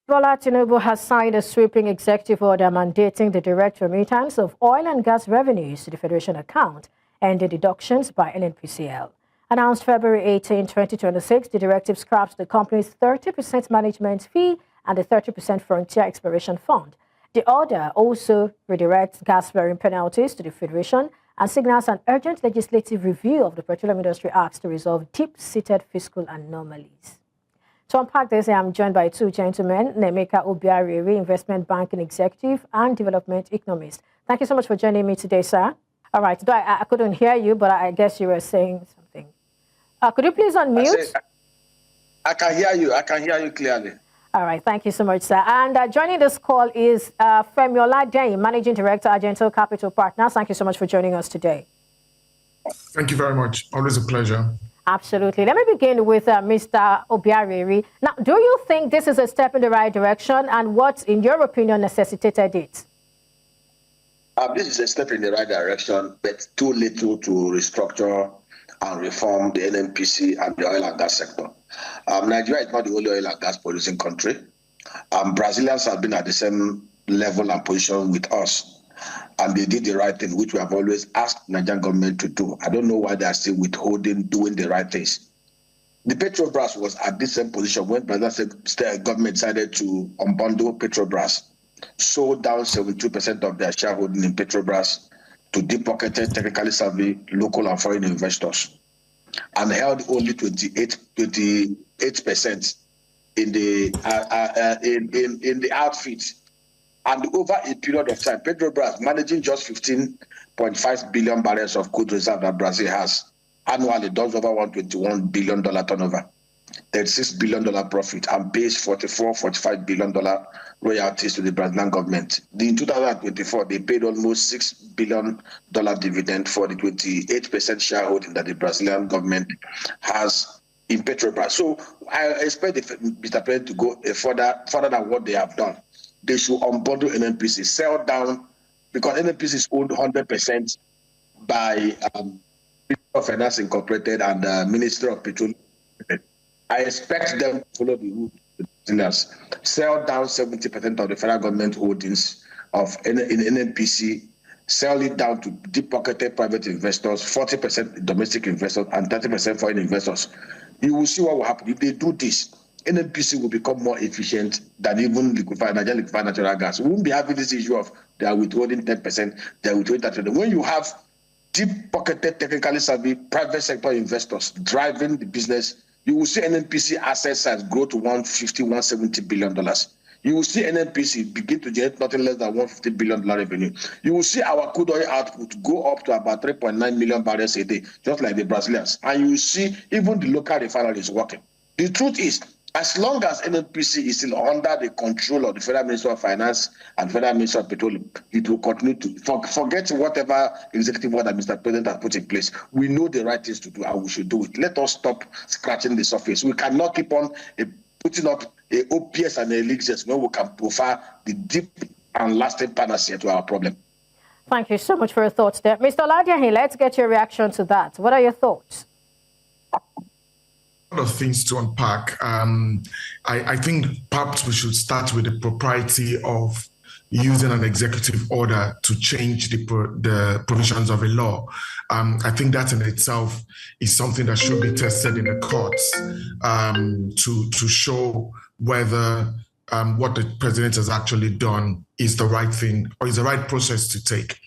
Bola Tinubu has signed a sweeping executive order mandating the direct remittance of oil and gas revenues to the Federation account and the deductions by NNPCL. Announced February 18, 2026, the directive scraps the company's 30% management fee and the 30% frontier exploration fund. The order also redirects gas-bearing penalties to the Federation and signals an urgent legislative review of the Petroleum Industry Act to resolve deep-seated fiscal anomalies. To unpack this, I am joined by two gentlemen, Nnaemeka Obiaraeri, investment banking executive and development economist. Thank you so much for joining me today, sir. All right, though I couldn't hear you, but I guess you were saying something. Could you please unmute? I can hear you. I can hear you clearly. All right, thank you so much, sir. And joining this call is Femi Oladehin, Managing Director, Argento Capital Partners. Thank you so much for joining us today. Thank you very much. Always a pleasure. Absolutely. Let me begin with Mr. Obiaraeri. Now, do you think this is a step in the right direction, and what, in your opinion, necessitated it? This is a step in the right direction, but too little to restructure and reform the NNPC and the oil and gas sector. Nigeria is not the only oil and gas producing country. Brazilians have been at the same level and position with us, and they did the right thing, which we have always asked the Nigerian government to do. I don't know why they are still withholding doing the right things. The Petrobras was at the same position when the Brazilian government decided to unbundle Petrobras, sold down 72% of their shareholding in Petrobras to deep-pocketed, technically savvy local and foreign investors, and held only 28% in the outfit. And over a period of time, Petrobras managing just 15.5 billion barrels of crude reserve that Brazil has annually, does over $121 billion turnover, $36 billion profit, and pays $45 billion royalties to the Brazilian government. In 2024, they paid almost $6 billion dividend for the 28% shareholding that the Brazilian government has in Petrobras. So I expect Mr. President to go further than what they have done. They should unbundle NNPC, sell down, because NNPC is owned 100% by Ministry of Finance Incorporated and Ministry of Petroleum. I expect them to follow the route sell down 70% of the federal government holdings of in NNPC, sell it down to deep-pocketed private investors, 40% domestic investors, and 30% foreign investors. You will see what will happen. If they do this, NNPC will become more efficient than even Nigerian liquefied natural gas. We won't be having this issue of they are withholding 10%, they are withholding 30%. When you have deep-pocketed, technically savvy private sector investors driving the business, you will see NNPC asset size grow to $150, $170 billion. You will see NNPC begin to generate nothing less than $150 billion revenue. You will see our crude oil output go up to about 3.9 million barrels a day, just like the Brazilians. And you will see even the local refineries working. The truth is, as long as NNPC is still under the control of the Federal Minister of Finance and Federal Minister of Petroleum, it will continue to forget whatever executive order Mr. President has put in place. We know the right things to do and we should do it. Let us stop scratching the surface. We cannot keep on putting up a OPS and elixirs when we can provide the deep and lasting panacea to our problem. Thank you so much for your thoughts there. Mr. Oladehin, let's get your reaction to that. What are your thoughts? Of things to unpack. I think perhaps we should start with the propriety of using an executive order to change the provisions of a law. I think that in itself is something that should be tested in the courts to show whether what the president has actually done is the right thing or is the right process to take.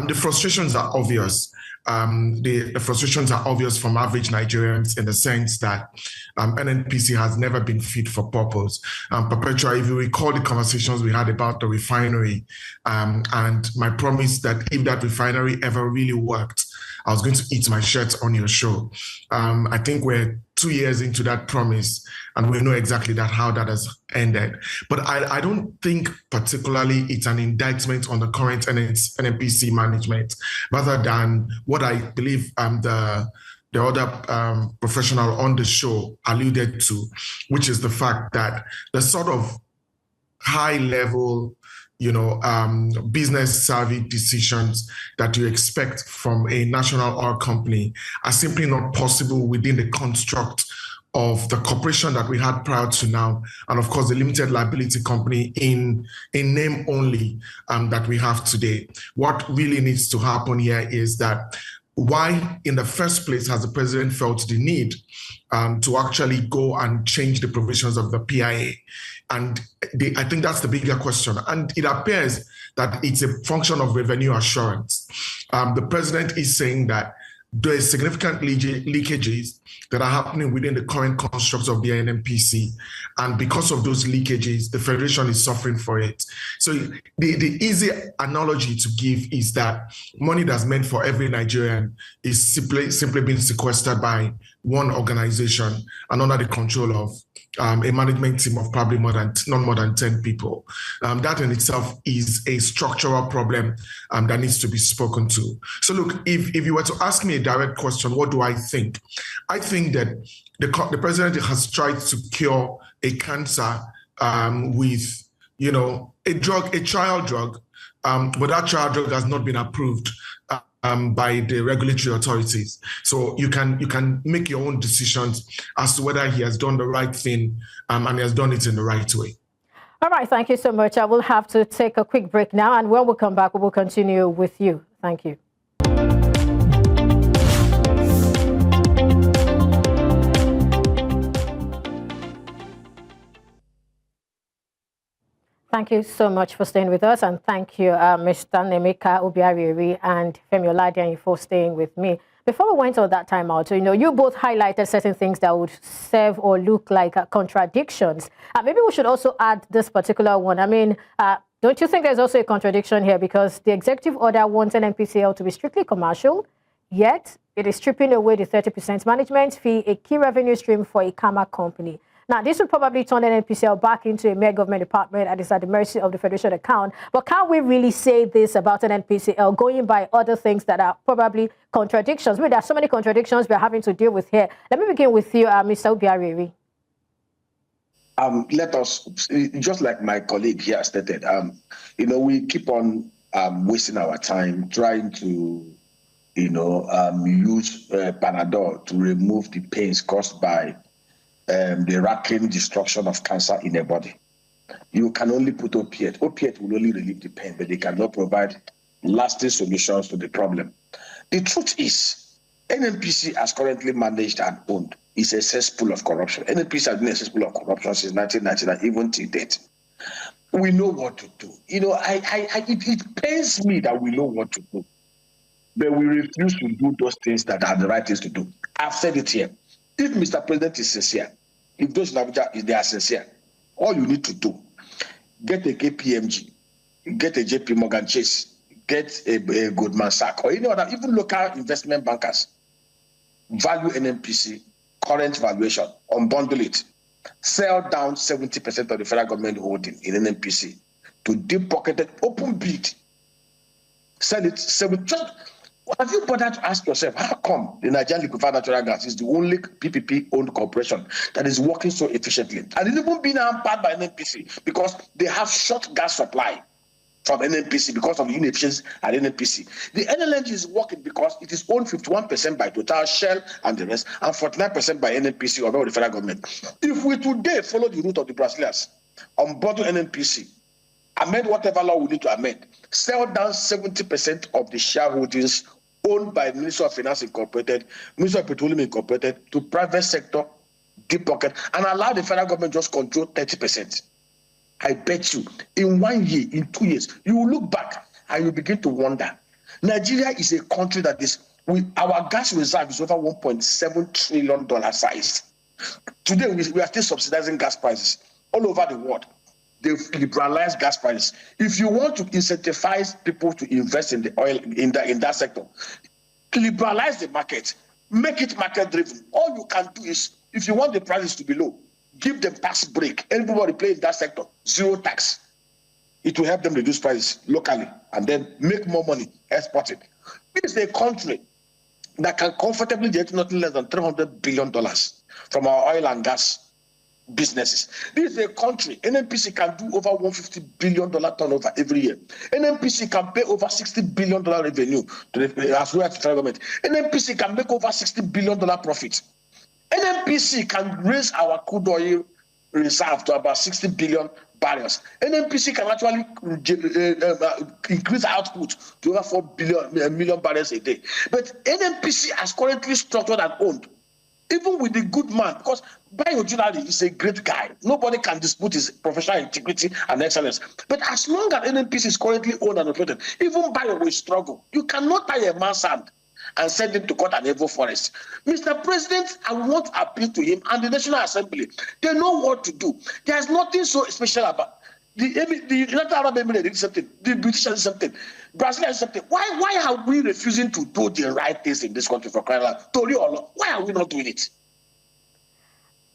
The frustrations are obvious. The frustrations are obvious from average Nigerians in the sense that NNPC has never been fit for purpose. Perpetua, if you recall the conversations we had about the refinery and my promise that if that refinery ever really worked, I was going to eat my shirt on your show. I think we're 2 years into that promise, and we know exactly how that has ended. But I don't think particularly it's an indictment on the current NNPC management, rather than what I believe the other professional on the show alluded to, which is the fact that the sort of high-level business savvy decisions that you expect from a national oil company are simply not possible within the construct of the corporation that we had prior to now, and of course the limited liability company in name only that we have today. What really needs to happen here is that why in the first place has the president felt the need to actually go and change the provisions of the PIA? And I think that's the bigger question. And it appears that it's a function of revenue assurance. The president is saying that there is significant leakages that are happening within the current constructs of the NNPC. And because of those leakages, the Federation is suffering for it. So the easy analogy to give is that money that's meant for every Nigerian is simply being sequestered by one organization and under the control of a management team of probably not more than 10 people. That in itself is a structural problem that needs to be spoken to. So look, if you were to ask me a direct question, what do I think? I think that the president has tried to cure a cancer with, a trial drug, but that trial drug has not been approved by the regulatory authorities. So you can make your own decisions as to whether he has done the right thing and he has done it in the right way. All right, thank you so much. I will have to take a quick break now, and when we come back, we will continue with you. Thank you. Thank you so much for staying with us, and thank you, Mr. Nnaemeka, Obiaraeri, and Femi Oladehin for staying with me. Before we went on that time out, you both highlighted certain things that would serve or look like contradictions. Maybe we should also add this particular one. I mean, don't you think there's also a contradiction here? Because the executive order wants NNPCL to be strictly commercial, yet it is stripping away the 30% management fee, a key revenue stream for a Kama company. Now, this would probably turn NNPCL back into a mere government department and is at the mercy of the Federation account. But can we really say this about NNPCL, going by other things that are probably contradictions? I mean, there are so many contradictions we're having to deal with here. Let me begin with you, Mr. Obiaraeri. Let us, just like my colleague here stated, we keep on wasting our time trying to, use Panadol to remove the pains caused by the racking destruction of cancer in the body. You can only put opiate. Opiate will only relieve the pain, but they cannot provide lasting solutions to the problem. The truth is, NNPC, as currently managed and owned, is a cesspool of corruption. NNPC has been a cesspool of corruption since 1999, even to date. We know what to do. It pains me that we know what to do, but we refuse to do those things that are the right things to do. I've said it here. If Mr. President is sincere, if those in Abuja, they are sincere, all you need to do, get a KPMG, get a JP Morgan Chase, get a Goldman Sachs, or any other, even local investment bankers, value NNPC, current valuation, unbundle it, sell down 70% of the federal government holding in NNPC to deep-pocketed open bid, sell it, have you bothered to ask yourself, how come the Nigerian Liquefied Natural Gas is the only PPP-owned corporation that is working so efficiently? And it's even been hampered by NNPC because they have short gas supply from NNPC because of the inefficiency at NNPC. The NLNG is working because it is owned 51% by Total, Shell, and the rest, and 49% by NNPC or the federal government. If we today follow the route of the Brazilians, unbundle NNPC, amend whatever law we need to amend, sell down 70% of the shareholdings owned by Ministry of Finance Incorporated, Ministry of Petroleum Incorporated, to private sector, deep pocket, and allow the federal government just control 30%. I bet you, in 1 year, in 2 years, you will look back and you begin to wonder. Nigeria is a country that is, our gas reserve is over $1.7 trillion sized. Today, we are still subsidizing gas prices all over the world. They've liberalized gas prices. If you want to incentivize people to invest in the oil in that sector, liberalize the market, make it market driven. All you can do is, if you want the prices to be low, give them tax break. Everybody play in that sector, zero tax. It will help them reduce prices locally and then make more money, export it. This is a country that can comfortably get nothing less than $300 billion from our oil and gas businesses. This is a country, NNPC can do over $150 billion turnover every year. NNPC can pay over $60 billion revenue to as well as the federal government. NNPC can make over $60 billion profit. NNPC can raise our crude oil reserve to about 60 billion barrels. NNPC can actually increase output to over 4 million barrels a day. But NNPC is currently structured and owned, even with the good man, because Obiaraeri is a great guy. Nobody can dispute his professional integrity and excellence. But as long as NNPC is currently owned and operated, even Bio will struggle. You cannot tie a man's hand and send him to cut an evil forest. Mr. President, I want to appeal to him and the National Assembly. They know what to do. There's nothing so special about the United Arab Emirates did something, the British did something, Brazil did something. Why are we refusing to do the right things in this country for crying out loud? Why are we not doing it?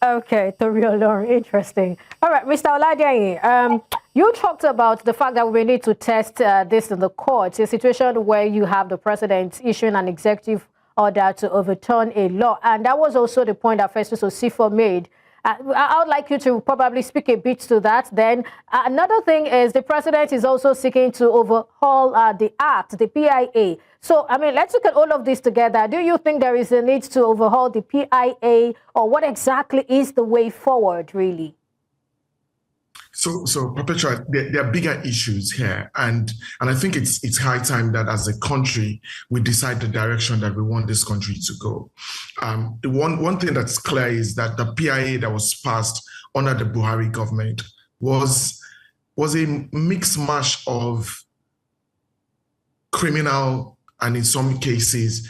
Okay, Toriolo, interesting. All right, Mr. Oladehin, you talked about the fact that we need to test this in the courts, a situation where you have the president issuing an executive order to overturn a law. And that was also the point that Festus Osifo made. I would like you to probably speak a bit to that. Then another thing is the president is also seeking to overhaul the act, the PIA. So, I mean, let's look at all of this together. Do you think there is a need to overhaul the PIA, or what exactly is the way forward, really? So Perpetua, there are bigger issues here, and I think it's high time that as a country we decide the direction that we want this country to go. The one thing that's clear is that the PIA that was passed under the Buhari government was a mixed mash of criminal and in some cases,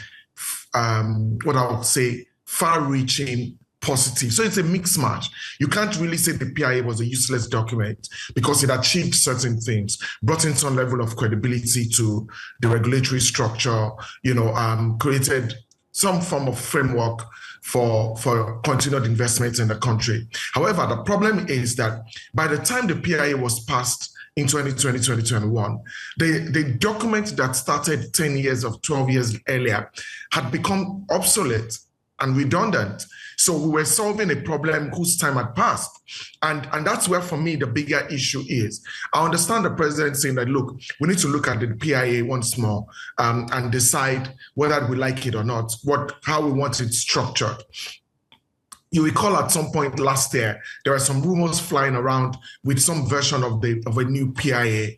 what I would say, far-reaching positive. So it's a mixed match. You can't really say the PIA was a useless document because it achieved certain things, brought in some level of credibility to the regulatory structure, created some form of framework for continued investments in the country. However, the problem is that by the time the PIA was passed in 2020, 2021, the document that started 10 years or 12 years earlier had become obsolete and redundant. So we were solving a problem whose time had passed. And that's where, for me, the bigger issue is. I understand the president saying that, look, we need to look at the PIA once more and decide whether we like it or not, how we want it structured. You recall at some point last year, there were some rumors flying around with some version of a new PIA,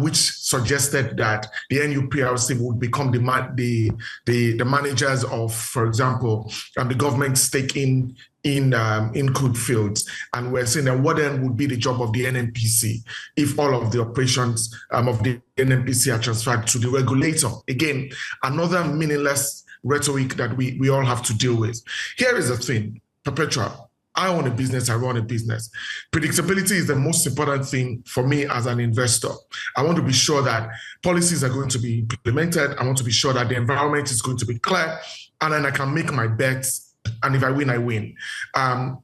which suggested that the NUPRC would become the managers of, for example, the government stake in crude fields. And we're saying that what then would be the job of the NNPC if all of the operations of the NNPC are transferred to the regulator. Again, another meaningless rhetoric that we all have to deal with. Here is the thing. Perpetua, I own a business, I run a business. Predictability is the most important thing for me as an investor. I want to be sure that policies are going to be implemented. I want to be sure that the environment is going to be clear, and then I can make my bets, and if I win, I win.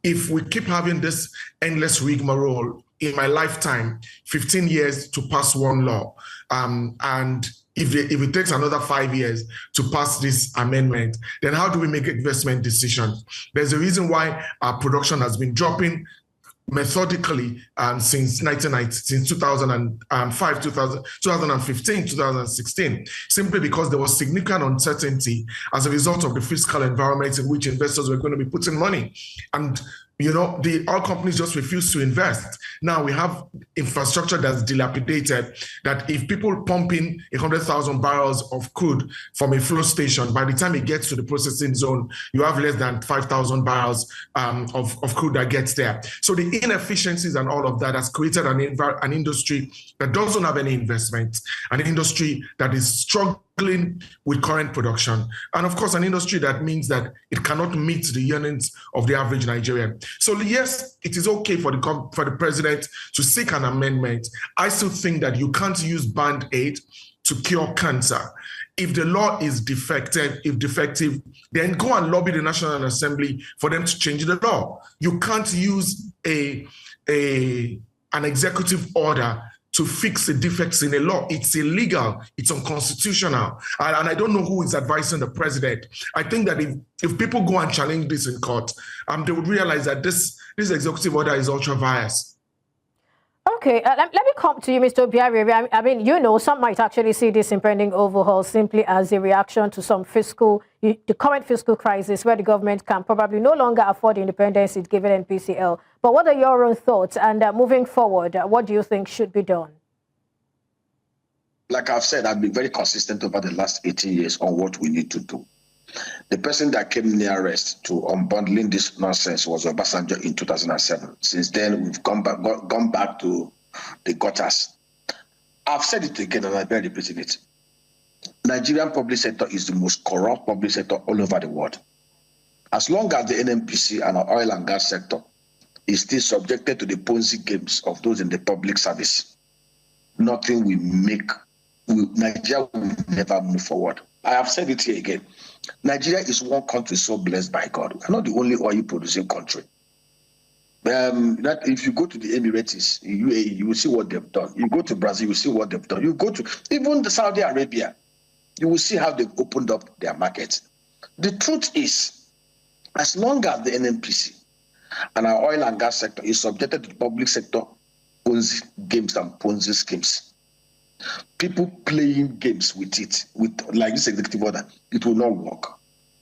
If we keep having this endless rigmarole in my lifetime, 15 years to pass one law, and if it takes another 5 years to pass this amendment, then how do we make investment decisions? There's a reason why our production has been dropping methodically since 2005, 2015, 2016, simply because there was significant uncertainty as a result of the fiscal environment in which investors were going to be putting money. And the oil companies just refuse to invest. Now we have infrastructure that's dilapidated, that if people pump in 100,000 barrels of crude from a flow station, by the time it gets to the processing zone, you have less than 5,000 barrels of crude that gets there. So the inefficiencies and all of that has created an industry that doesn't have any investment, an industry that is struggling with current production, and of course an industry that means that it cannot meet the yearnings of the average Nigerian. So yes, it is okay for the president to seek an amendment. I still think that you can't use Band-Aid to cure cancer. If the law is defective, then go and lobby the National Assembly for them to change the law. You can't use an executive order to fix the defects in a law. It's illegal, it's unconstitutional. And I don't know who is advising the president. I think that if people go and challenge this in court, they would realize that this executive order is ultra-vires. Okay, let me come to you, Mr. Obiaraeri. I mean, some might actually see this impending overhaul simply as a reaction to some fiscal, the current fiscal crisis where the government can probably no longer afford the independence it's given NPCL. But what are your own thoughts? And moving forward, what do you think should be done? Like I've said, I've been very consistent over the last 18 years on what we need to do. The person that came nearest to unbundling this nonsense was Obasanjo in 2007. Since then, we've gone back to the gutters. I've said it again and I've been repeating it. Nigerian public sector is the most corrupt public sector all over the world. As long as the NNPC and our oil and gas sector is still subjected to the Ponzi games of those in the public service, nothing will make, Nigeria will never move forward. I have said it here again. Nigeria is one country so blessed by God. We're not the only oil producing country. That if you go to the Emirates, UAE, you will see what they've done. You go to Brazil, you will see what they've done. You go to even the Saudi Arabia, you will see how they've opened up their markets. The truth is, as long as the NNPC and our oil and gas sector is subjected to the public sector Ponzi games and Ponzi schemes, people playing games with it, with like this executive order, it will not work.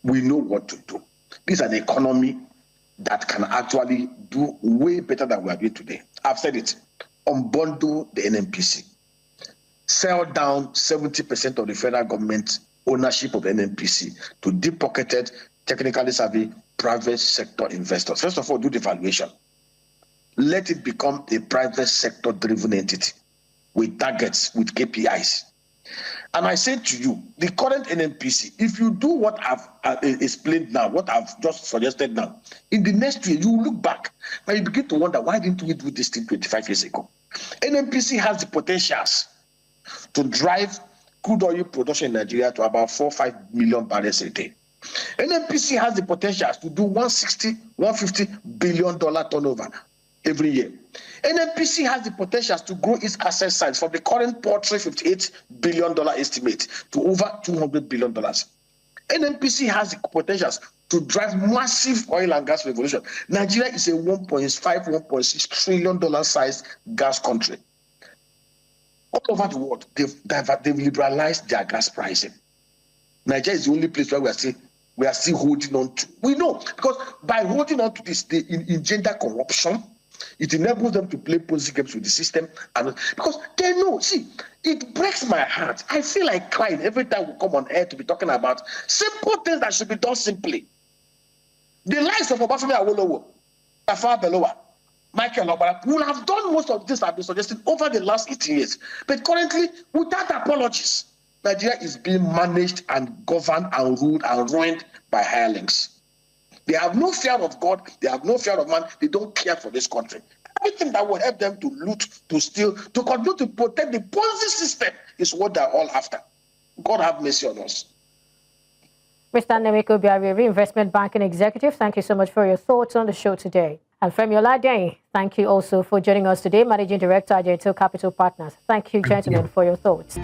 We know what to do. This is an economy that can actually do way better than we are doing today. I've said it. Unbundle the NNPC. Sell down 70% of the federal government ownership of NNPC to deep-pocketed, technically savvy private sector investors. First of all, do the valuation. Let it become a private sector-driven entity with targets, with KPIs. And I say to you, the current NNPC, if you do what I've explained now, what I've just suggested now, in the next year, you will look back and you begin to wonder, why didn't we do this thing 25 years ago? NNPC has the potentials to drive crude oil production in Nigeria to about 4-5 million barrels a day. NNPC has the potentials to do $150 billion turnover every year. NNPC has the potential to grow its asset size from the current paltry $58 billion estimate to over $200 billion. NNPC has the potential to drive massive oil and gas revolution. Nigeria is a $1.6 trillion sized gas country. All over the world, they've liberalized their gas pricing. Nigeria is the only place where we are still holding on to. We know, because by holding on to this, they engender corruption. It enables them to play Ponzi games with the system, and because they know, see, it breaks my heart. I feel like crying every time we come on air to be talking about simple things that should be done simply. The likes of Obafemi Awolowo, Tafawa Balewa, Michael Obara will have done most of this I've been suggesting over the last 18 years. But currently, without apologies, Nigeria is being managed and governed and ruled and ruined by hirelings. They have no fear of God. They have no fear of man. They don't care for this country. Everything that will help them to loot, to steal, to continue to protect the Ponzi system is what they're all after. God have mercy on us. Mr. Nnaemeka Obiaraeri, Investment Banking Executive, thank you so much for your thoughts on the show today. And Femi Oladehin, thank you also for joining us today, Managing Director, Agento Capital Partners. Thank you, gentlemen, for your thoughts.